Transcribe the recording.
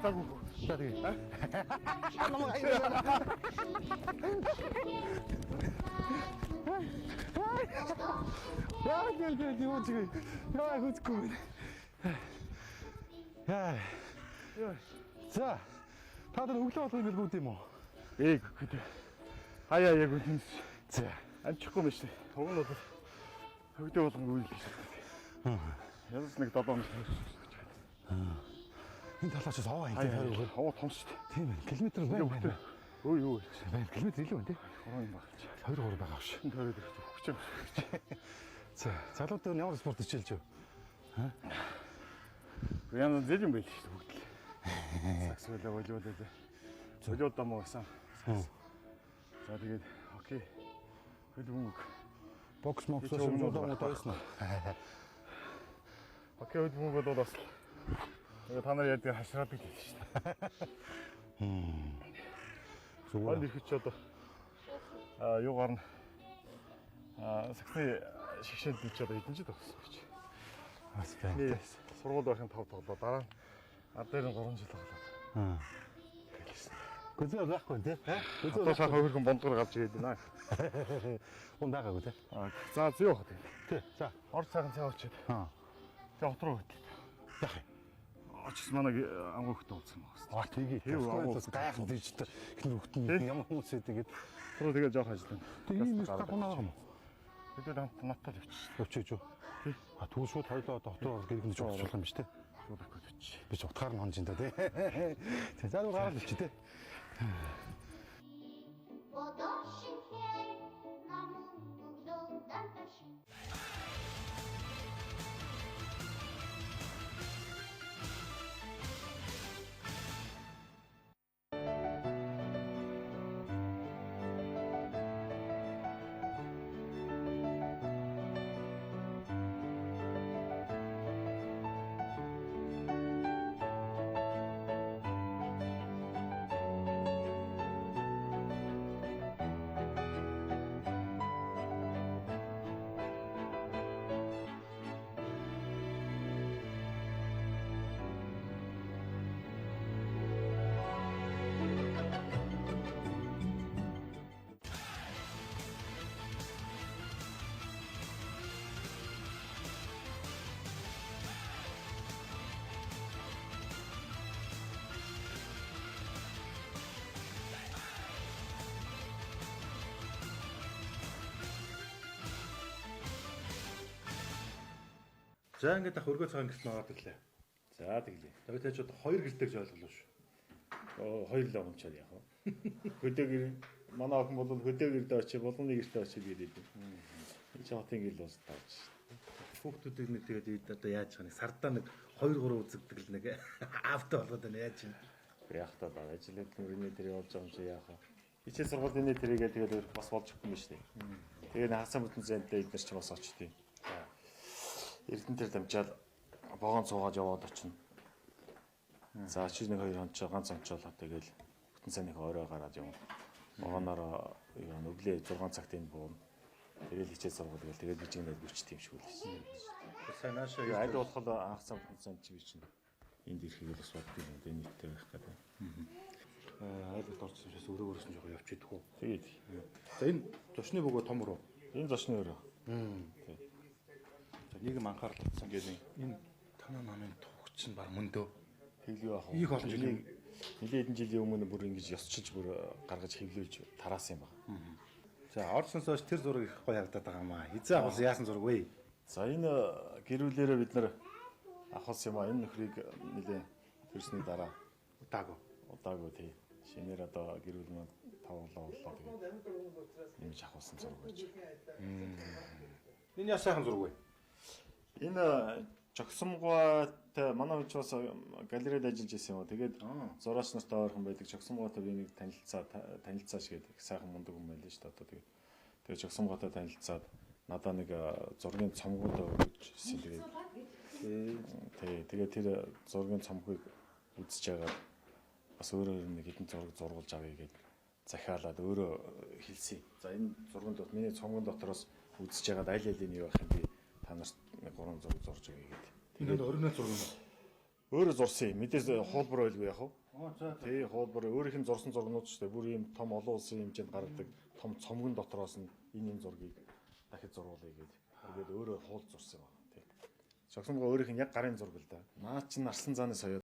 Хатаагүй. За тэгээ. Намайг яа юу чиг. Яа хүчгүй. Яа. За. Та нар өглөө болгоно гэлгүүд юм уу? Гэдэг. Хаяа яг үнэн. За. Амжихгүй юм шүү. Туг нь бол хөвдөө болгон үйлдэж байна. Янз нэг 7 хоног. Энэ талаас овоо энэ. Овоо том шүү. Тийм ээ. Километр байна. Өө юу. Байна. Километр илүү байна тий. 3 юм байна. 2 байгаа ш. Тойроод өгч юм. За, залуучууд ямар спорт хичээлж юу? Янз зэл юм байл шүү бүгд л. Сакс болоо волейбол. Волейбол дам уусан. За тэгээд окей. Хөлбөмбөг. Бокс модоо тойсноо. Окей, хөлбөмбөг бол бас. Тэгээд та нар яадаг хашраадаг л шүү дээ. Зүгээр их ч одоо юу гарна. Саксны шигшээнд нь ч одоо эдэн жил болсон гэж. Бас байна. Сургууль байхын 5 тоглоо дараа нь ар дээр нь 3 жил тоглоо. Гүзээ байхгүй тий. Одоо саха хөрхөн бондгор гарч ирээд байна. Ундаагагүй тий. За зөө хат. Тий. За. Орд сайхан цаа очиад. Тэг хот руу хөт. Яах вэ? Очиж манайг амгын хөтөө уулзсан байна. Тэгээ. Тэгээс гайхал дижитал ихнэр хөтөн ямар хүмүүс тэгээд руу тэгээ жоох ажиллана. Тэг ийм их гахнаа юм. Тэгээд хамт надад явчих юу? Тий. Түүн шууд хоёлоо доктор гэргэнд жуулах юм биш тий. Шуудахгүй төч. Би ч утгаар нь хонж энэ тий. Тэг за гараад ичи тий. За ингээд хөргөө цагаан гэрт наваад ирлээ. За тэглээ. Тэгээд ч одоо 2 гэртэй гэж ойлголоо шүү. Хоёр л онцоор яах вэ? Хөдөө гэр манай охин бол хөдөө гэрдээ очиж болгоны гэртээ очиж ирээд байна. Энэ ч хотын гэл ус тавж. Хүүхдүүдийг нэг тэгээд одоо яаж байгаа нэг сардаа нэг 2 3 үзэгдэг л нэг авто болгоод байна яаж юм. Яах таа ажиллаад нүрийн дээр явж байгаа юм чи яах вэ? Хичээл сургуулийн тэрийгээ тэгээд бас болж өгөх юм шүү дээ. Тэгээд хасаа бүтэн зэнтэй эдгээр ч бас очтیں۔ Эрдэнэ тэр дамжаад богоон цуугаад яваад очино. За чи нэг 2 хоног ганц онцолоо тэгэл бүтэн цаных орой гараад юм. Богооноор өглөө 6 цагт энэ буун. Тэгэл хичээл сургууль тэгэл bijigнээд бүрчт юм шиг үлээсэн. Сайн наашаа аль болох анх цам бүтэн цан чи би чинь энд ирэхийг бас боддог юм дээ нийттэй байх гэдэг. Айлд орсон шээс өрөөгөөс нь жоо явчих идэх үү. Тэгээд. За энэ зочны бөгөө том руу. Энэ зочны өрөө. Нийгэм анхаарал татсан гэдэг энэ танаа намын тухч нь баг мөндөө хэвлүү яах вэ? Их олон жил нэлээд хэдэн жилийн өмнө бүр ингэж ёсчилж бүр гаргаж хэвлүүлж тараасан юм байна. За орсноос хойш тэр зураг их гоё харагдаад байгаа юм аа. Хизээ авах яасан зураг вэ? За энэ гэрүүлээрээ бид нар авахсан юм аа. Энэ нөхрийг нэлээ төрсний дараа удаагүй тий. Шинээр одоо гэрүүл маань тавлаа тэгээд нэмж авахсан зураг байж. Энэ яа сайхан зураг вэ? Энэ Жогсомгойтой манай хүн ч бас галерейд ажиллаж байсан юм. Тэгээд зураач нартай ойрхон байдаг. Жогсомгойтой би нэг танилцаач гэдэг сайхан мундаг хүн байлаа шүү дээ. Тэгээд Жогсомгойтой танилцаад надаа нэг зургийн цомгуудаа өгөөжсэн. Тэгээд тэр зургийн цомгийг үзэж байгаад бас өөрөө нэг хэдэн зураг зургуулж авъя гэдэг захиалаад өөрөө хэлсэн. За энэ зургийн дот миний цомгын дотроос үзэж байгаад аль алийг нь юу байх юм би та нарт нэг 3 зураг зурж өгье гэдэг. Тэгээд оригинал зураг юм. Өөрөө зурсан юм. Мэдээс хуулбар байлгүй яах вэ? За. Тий, хуулбар өөрийнх нь зурсан зургнууд ч бүр ийм том олон улсын хэмжээнд гаргадаг том цомгон дотроос нь энэ зургийг дахиж зургуулъя гэдэг. Тэгээд өөрөө хуул зурсан байна. Тий. Шогсомгоо өөрийнх нь яг гарын зураг л да. Наа чи нарсан зааны соёо